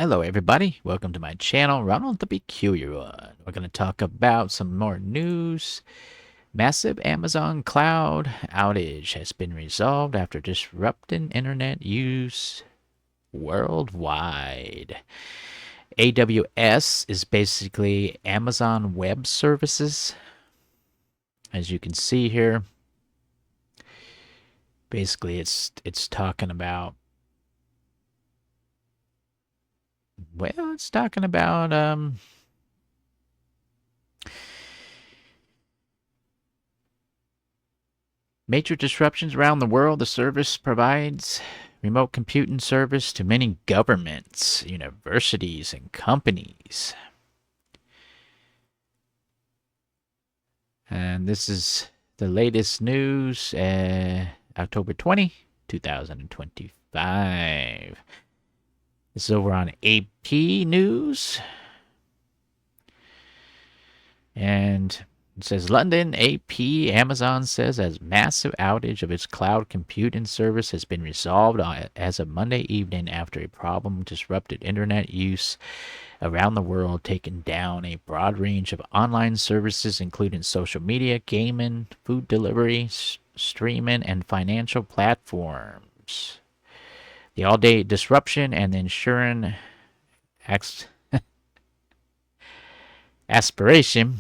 Hello, everybody. Welcome to my channel, Ronald the Peculiar One. We're going to talk about some more news. Massive Amazon cloud outage has been resolved after disrupting internet use worldwide. AWS is basically Amazon Web Services. As you can see here, basically it's talking about it's talking about major disruptions around the world. The service provides remote computing service to many governments, universities, and companies. And this is the latest news, October 2025. This is over on AP News. And it says London AP Amazon says as massive outage of its cloud computing service has been resolved as of Monday evening after a problem disrupted internet use around the world, taking down a broad range of online services including social media, gaming, food delivery, streaming, and financial platforms. The all-day disruption and ensuring aspiration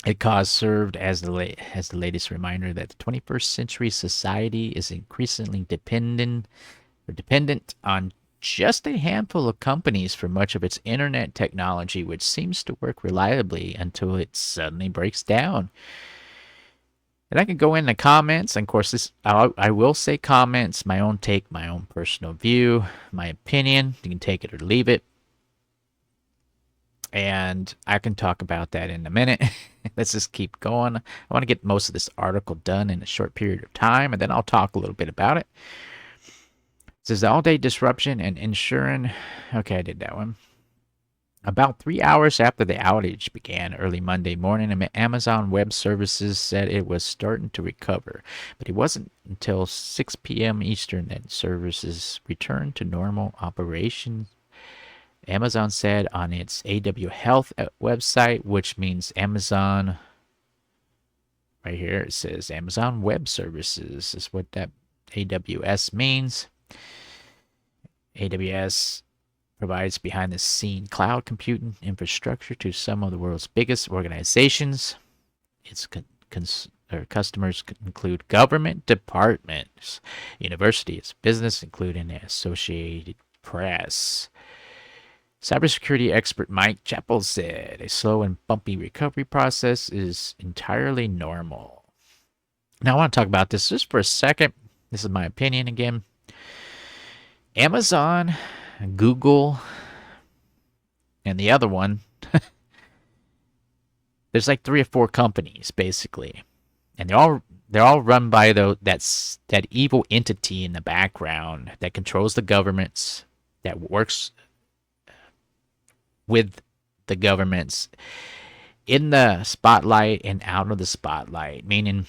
it caused served as the latest reminder that the 21st century society is increasingly dependent on just a handful of companies for much of its internet technology, which seems to work reliably until it suddenly breaks down. And I can go in the comments, and of course, I will say comments, my own take, my own personal view, my opinion. You can take it or leave it. And I can talk about that in a minute. Let's just keep going. I want to get most of this article done in a short period of time, and then I'll talk a little bit about it. It says the all-day disruption and ensuring. Okay, I did that one. About 3 hours after the outage began early Monday morning, Amazon Web Services said it was starting to recover, but it wasn't until 6 p.m. Eastern that services returned to normal operations. Amazon said on its AW Health website, which means Amazon, right here it says Amazon Web Services is what that AWS means. AWS provides behind the scene cloud computing infrastructure to some of the world's biggest organizations. Its customers include government departments, universities, business, including the Associated Press. Cybersecurity expert Mike Chappell said a slow and bumpy recovery process is entirely normal. Now, I want to talk about this just for a second. This is my opinion again. Amazon, Google, and the other one, there's like 3 or 4 companies basically, and they're all run by that evil entity in the background that controls the governments, that works with the governments in the spotlight and out of the spotlight, meaning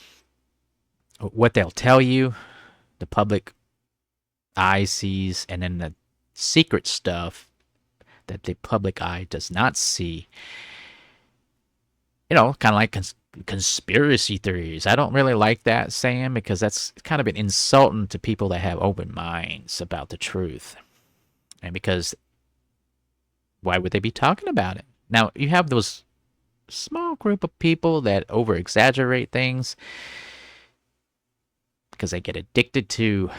what they'll tell you, the public eye sees, and then the secret stuff that the public eye does not see. Kind of like conspiracy theories. I don't really like that saying because that's kind of an insulting to people that have open minds about the truth. And because why would they be talking about it? Now, you have those small group of people that over exaggerate things because they get addicted to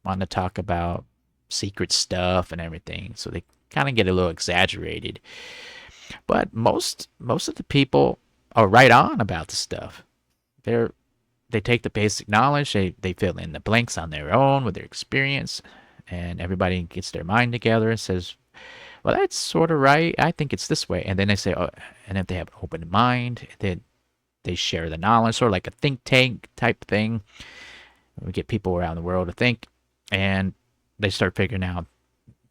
wanting to talk about secret stuff and everything. So they kind of get a little exaggerated. But most of the people are right on about the stuff. They take the basic knowledge, they fill in the blanks on their own with their experience, and everybody gets their mind together and says, well, that's sort of right. I think it's this way. And then they say, oh, and if they have an open mind, then they share the knowledge, sort of like a think tank type thing. We get people around the world to think, and they start figuring out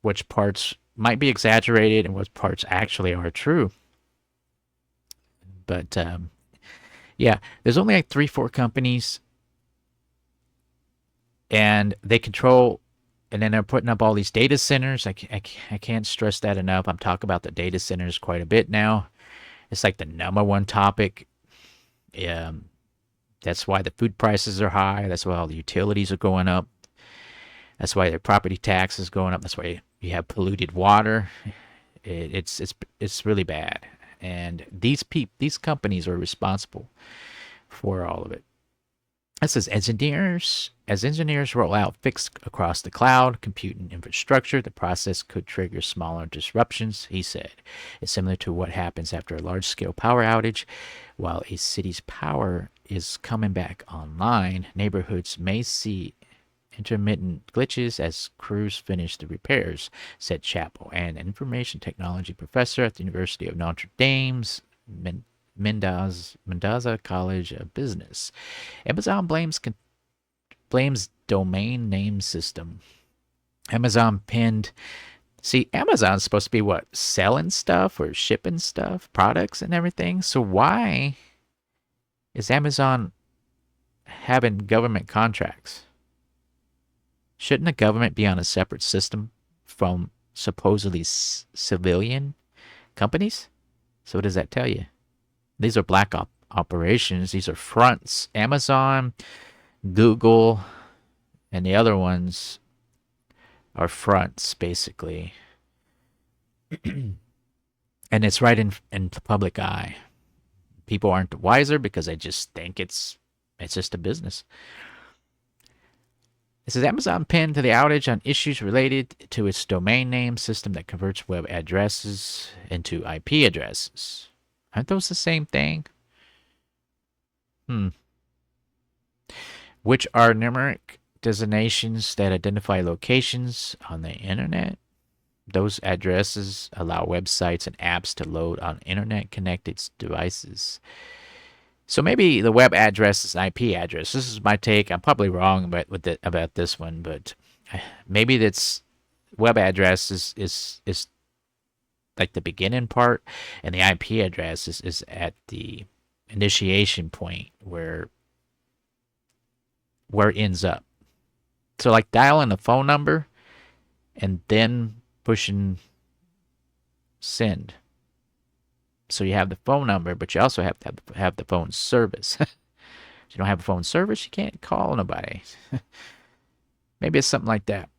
which parts might be exaggerated and what parts actually are true. But yeah, there's only like 3, 4 companies, and they control And then they're putting up all these data centers. I can't stress that enough. I'm talking about the data centers quite a bit now. It's like the number one topic. Um, that's why the food prices are high. That's why all the utilities are going up. That's why their property tax is going up. That's why you have polluted water. It's really bad. And these companies are responsible for all of it. It says as engineers roll out fixed across the cloud computing infrastructure, the process could trigger smaller disruptions, he said. It's similar to what happens after a large-scale power outage. While a city's power is coming back online, neighborhoods may see intermittent glitches as crews finish the repairs, said Chappell, an information technology professor at the University of Notre Dame's Mendoza College of Business. Amazon blames domain name system. Amazon pinned. See, Amazon's supposed to be what? Selling stuff or shipping stuff, products and everything. So why is Amazon having government contracts? Shouldn't the government be on a separate system from supposedly civilian companies? So what does that tell you? These are black operations. These are fronts. Amazon, Google, and the other ones are fronts, basically. And it's right in the public eye. People aren't wiser because they just think it's just a business. It says Amazon pinned to the outage on issues related to its domain name system that converts web addresses into IP addresses. Aren't those the same thing? Which are numeric designations that identify locations on the internet. Those addresses allow websites and apps to load on internet-connected devices. So maybe the web address is an IP address. This is my take. I'm probably wrong about this one, but maybe that's web address is like the beginning part, and the IP address is at the initiation point where it ends up. So like dialing a phone number and then pushing send. So you have the phone number, but you also have to have the phone service. If you don't have a phone service, you can't call nobody. Maybe it's something like that.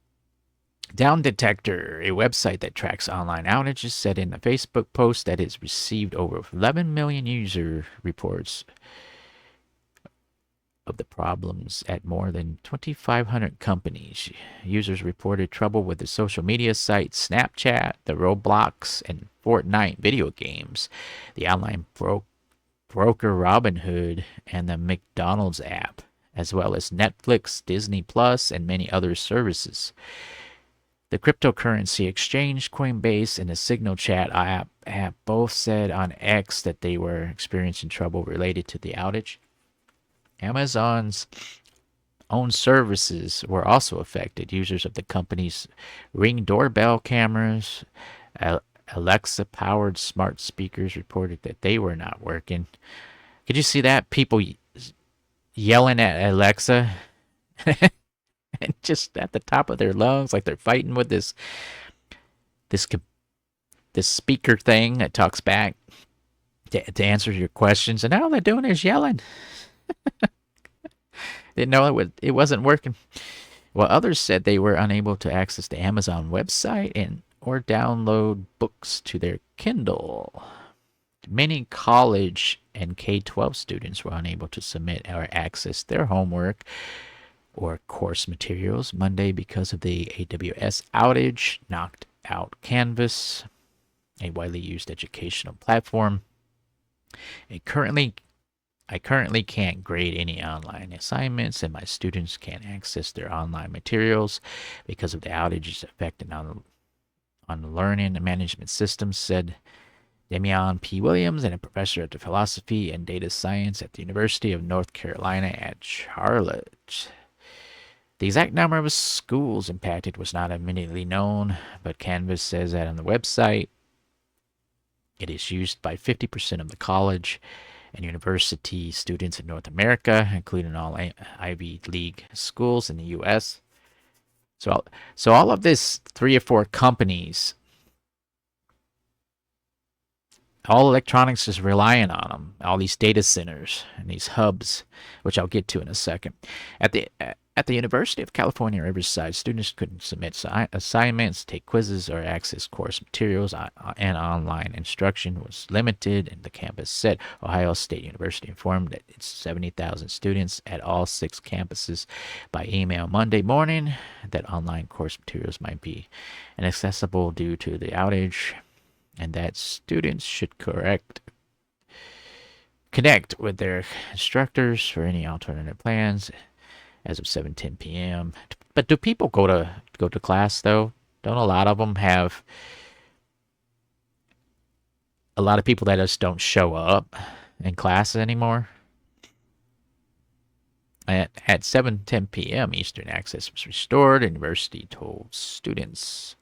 Down Detector, a website that tracks online outages, said in a Facebook post that it's received over 11 million user reports of the problems at more than 2,500 companies. Users reported trouble with the social media sites Snapchat, the Roblox, and Fortnite video games, the online broker Robinhood, and the McDonald's app, as well as Netflix, Disney Plus, and many other services. The cryptocurrency exchange Coinbase and the Signal Chat app both said on X that they were experiencing trouble related to the outage. Amazon's own services were also affected. Users of the company's Ring doorbell cameras, Alexa-powered smart speakers reported that they were not working. Could you see that? People yelling at Alexa and just at the top of their lungs, like they're fighting with this speaker thing that talks back to answer your questions, and all they're doing is yelling. Didn't know it wasn't working. While others said they were unable to access the Amazon website or download books to their Kindle. Many college and K-12 students were unable to submit or access their homework or course materials Monday because of the AWS outage knocked out Canvas, a widely used educational platform. I currently can't grade any online assignments, and my students can't access their online materials because of the outages affecting on the learning and management systems, said Damian P. Williams, and a professor of philosophy and data science at the University of North Carolina at Charlotte. The exact number of schools impacted was not immediately known, but Canvas says that on the website it is used by 50% of the college and university students in North America, including all Ivy League schools in the U.S. So all of this 3 or 4 companies, all electronics is relying on them. All these data centers and these hubs, which I'll get to in a second. At the University of California, Riverside, students couldn't submit assignments, take quizzes, or access course materials, and online instruction was limited. And the campus said Ohio State University informed that its 70,000 students at all 6 campuses by email Monday morning that online course materials might be inaccessible due to the outage, and that students should connect with their instructors for any alternative plans as of 7:10 p.m. But do people go to class though? Don't a lot of them have a lot of people that just don't show up in class anymore? At 7:10 p.m. Eastern, access was restored. University told students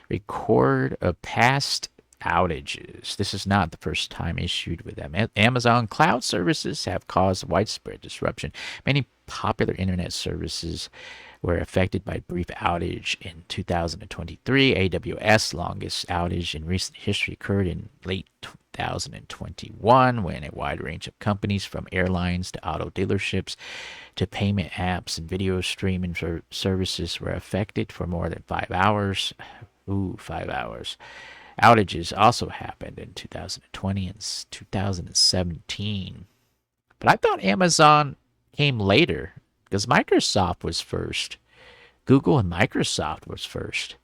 record of past outages. This is not the first time issued with them. Amazon cloud services have caused widespread disruption. Many popular internet services were affected by brief outage in 2023. AWS longest outage in recent history occurred in late 2021 when a wide range of companies from airlines to auto dealerships to payment apps and video streaming services were affected for more than 5 hours. 5 hours. Outages also happened in 2020 and 2017. But I thought Amazon came later because Microsoft was first. Google and Microsoft was first.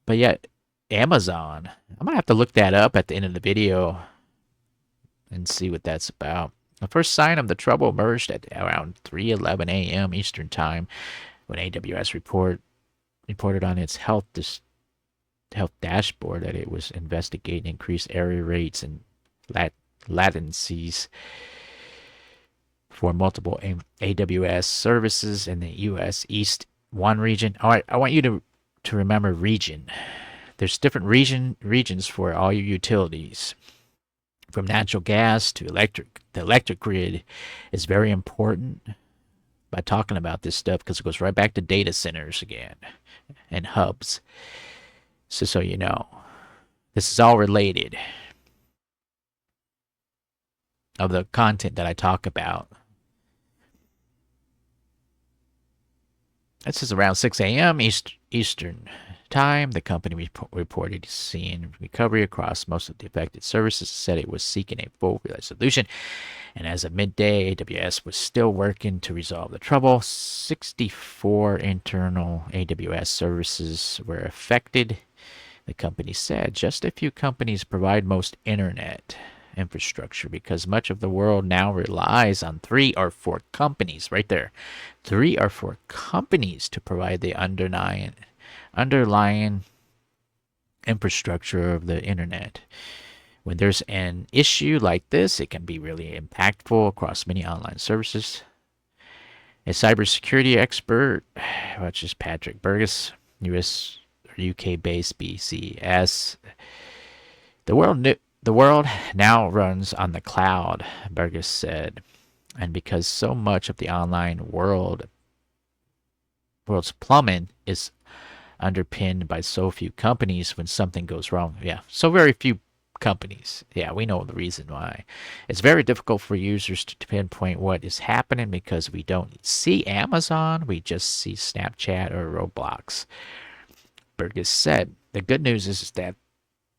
But yet, Amazon, I'm going to have to look that up at the end of the video and see what that's about. The first sign of the trouble emerged at around 3:11 a.m. Eastern Time when AWS reported on its health dashboard that it was investigating increased error rates and latencies for multiple AWS services in the U.S. East 1 region. All right, I want you to remember region. There's different regions for all your utilities, from natural gas to electric. The electric grid is very important by talking about this stuff because it goes right back to data centers again and hubs. So you know, this is all related of the content that I talk about. This is around 6 a.m. Eastern Time. The company reported seeing recovery across most of the affected services, said it was seeking a full resolution. And as of midday, AWS was still working to resolve the trouble. 64 internal AWS services were affected, the company said. Just a few companies provide most internet infrastructure because much of the world now relies on 3 or 4 companies, right there, 3 or 4 companies to provide the underlying infrastructure of the internet. When there's an issue like this, it can be really impactful across many online services. A cybersecurity expert, which is Patrick Burgess, UK-based BCS, the world now runs on the cloud, Burgess said, and because so much of the online world's plumbing is underpinned by so few companies, when something goes wrong, so very few companies. Yeah, we know the reason why. It's very difficult for users to pinpoint what is happening because we don't see Amazon, we just see Snapchat or Roblox, Burgess said. The good news is that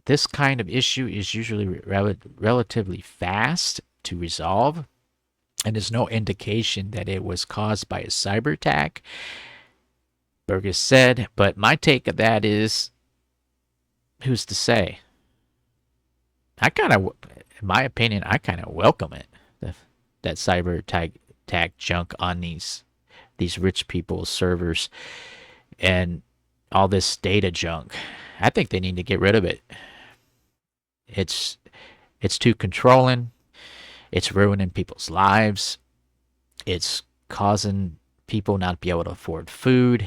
this kind of issue is usually relatively fast to resolve, and there's no indication that it was caused by a cyber attack, Burgess said. But my take of that is, who's to say? In my opinion, I kind of welcome it. That cyber attack junk on these rich people's servers and all this data junk. I think they need to get rid of it. It's too controlling. It's ruining people's lives. It's causing people not to be able to afford food.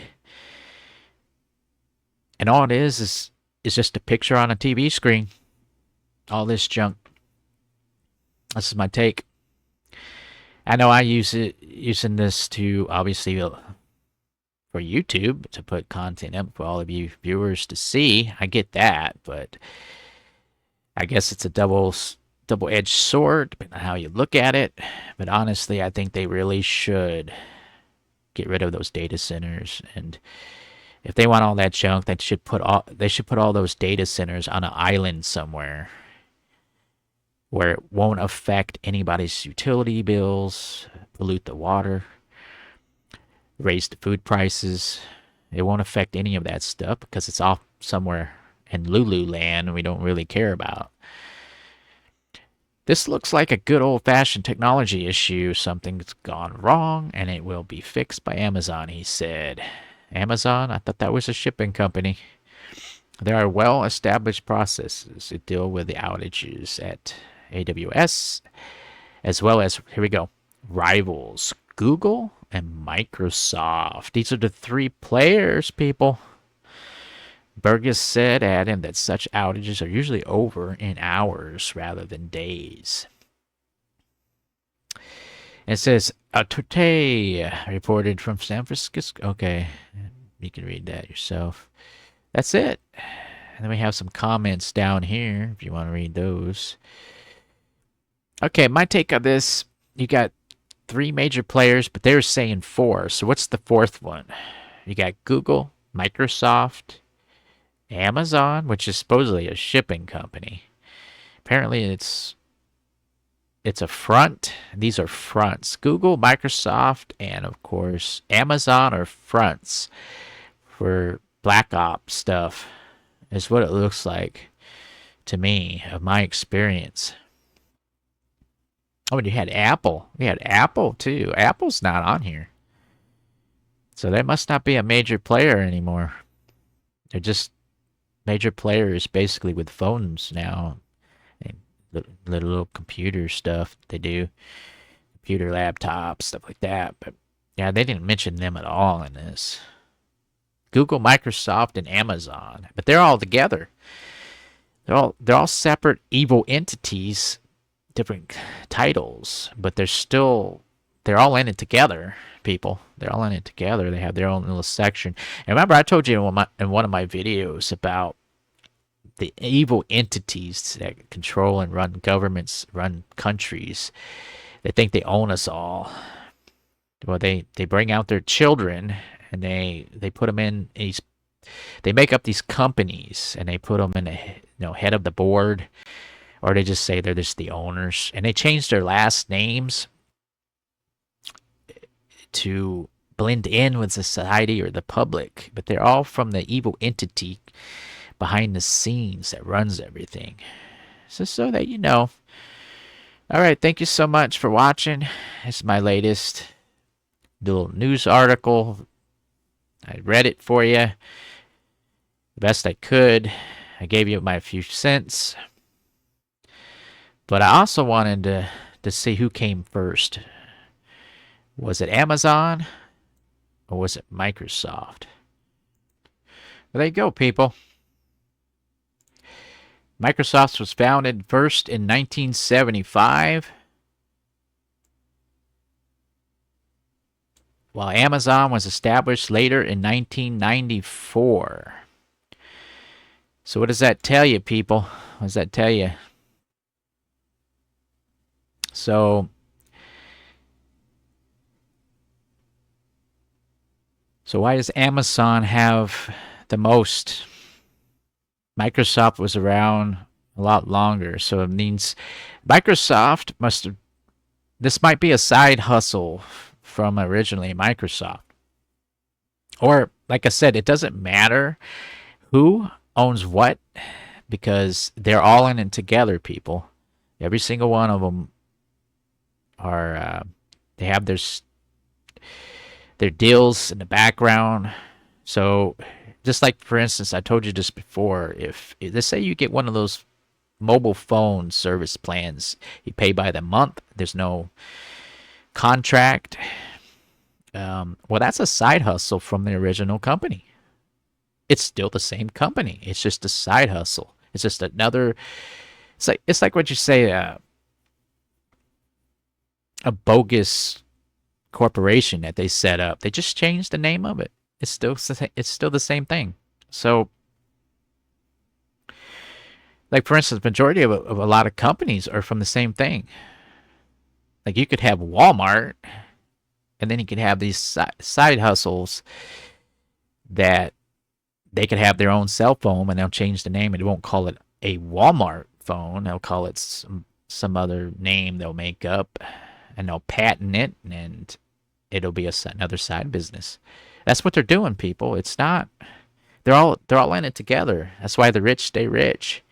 And all it is just a picture on a TV screen. All this junk. This is my take. I know I using this to obviously for YouTube to put content up for all of you viewers to see. I get that, but I guess it's a double-edged sword, depending on how you look at it. But honestly, I think they really should get rid of those data centers. And if they want all that junk, they should put all those data centers on an island somewhere where it won't affect anybody's utility bills, pollute the water, raise the food prices. It won't affect any of that stuff because it's off somewhere in Lulu land we don't really care about. This looks like a good old-fashioned technology issue. Something's gone wrong, and it will be fixed by Amazon, he said. Amazon? I thought that was a shipping company. There are well-established processes to deal with the outages at AWS, as well as, here we go, rivals, Google and Microsoft. These are the three players, people. Burgess said, adding that such outages are usually over in hours rather than days. It says, Torte reported from San Francisco. Okay, you can read that yourself. That's it. And then we have some comments down here if you want to read those. Okay, my take on this, you got three major players, but they're saying four. So what's the fourth one? You got Google, Microsoft, Amazon, which is supposedly a shipping company. Apparently it's a front. These are fronts. Google, Microsoft, and of course Amazon are fronts for Black Ops stuff, is what it looks like to me, of my experience. Oh, and you had Apple. We had Apple too. Apple's not on here. So they must not be a major player anymore. They're just major players basically with phones now. And little computer stuff they do. Computer laptops, stuff like that. But yeah, they didn't mention them at all in this. Google, Microsoft, and Amazon. But they're all together. They're all separate evil entities, different titles, but they're all in it together, people. They're all in it together. They have their own little section. And remember, I told you in one of my videos about the evil entities that control and run governments, run countries. They think they own us all. Well, they bring out their children and they put them in these. They make up these companies and they put them in the head of the board, or they just say they're just the owners, and they change their last names to blend in with society or the public, but they're all from the evil entity behind the scenes that runs everything. So that you know. All right, thank you so much for watching. This is my latest little news article. I read it for you the best I could. I gave you my few cents. But I also wanted to see who came first. Was it Amazon or was it Microsoft? Well, there you go, people. Microsoft was founded first in 1975, while Amazon was established later in 1994. So what does that tell you, people? What does that tell you? So why does Amazon have the most? Microsoft was around a lot longer, so it means Microsoft must have. This might be a side hustle from originally Microsoft. Or, like I said, it doesn't matter who owns what because they're all in it together, people. Every single one of them are, they have their deals in the background. So, just like, for instance, I told you this before, if let's say you get one of those mobile phone service plans, you pay by the month, there's no contract. Well, that's a side hustle from the original company. It's still the same company. It's just a side hustle. It's just another. It's like what you say, a bogus corporation that they set up. They just changed the name of it. it's still the same thing. So, like for instance, majority of a lot of companies are from the same thing. Like you could have Walmart, and then you could have these side hustles that they could have their own cell phone, and they'll change the name, and they won't call it a Walmart phone. They'll call it some other name they'll make up, and they'll patent it, and it'll be another side business. That's what they're doing, people. It's not. They're all in it together. That's why the rich stay rich.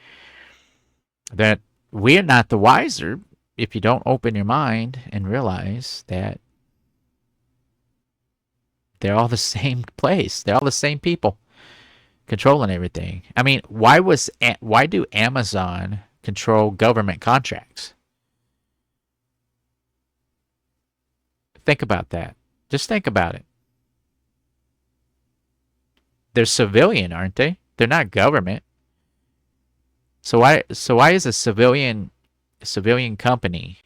That we're not the wiser if you don't open your mind and realize that they're all the same place. They're all the same people controlling everything. I mean, why do Amazon control government contracts? Think about that. Just think about it. They're civilian, aren't they? They're not government. So why is a civilian company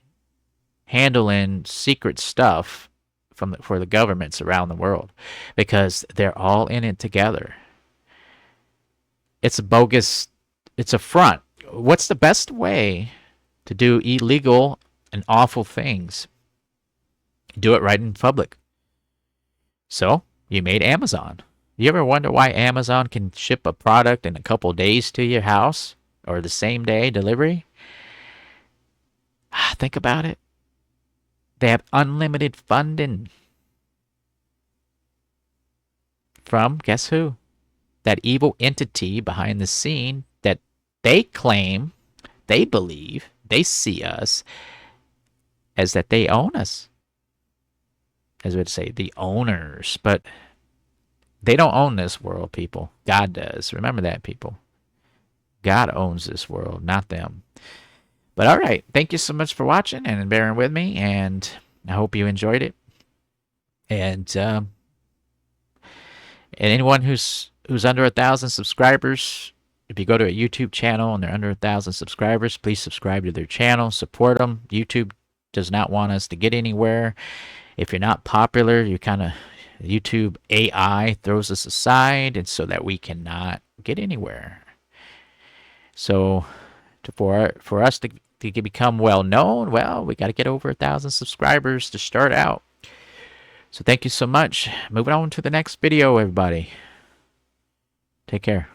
handling secret stuff for the governments around the world? Because they're all in it together. It's a bogus. It's a front. What's the best way to do illegal and awful things? Do it right in public. So you made Amazon. You ever wonder why Amazon can ship a product in a couple days to your house or the same day delivery? Think about it. They have unlimited funding from, guess who? That evil entity behind the scene that they claim, they believe, they see us as that they own us. As we'd say, the owners. But they don't own this world, people. God does. Remember that, people. God owns this world, not them. But all right. Thank you so much for watching and bearing with me. And I hope you enjoyed it. And anyone who's under 1,000 subscribers, if you go to a YouTube channel and they're under 1,000 subscribers, please subscribe to their channel. Support them. YouTube does not want us to get anywhere. If you're not popular, you kind of YouTube AI throws us aside, and so that we cannot get anywhere. So for us to become well known, well, we got to get over 1,000 subscribers to start out. So thank you so much. Moving on to the next video, everybody. Take care.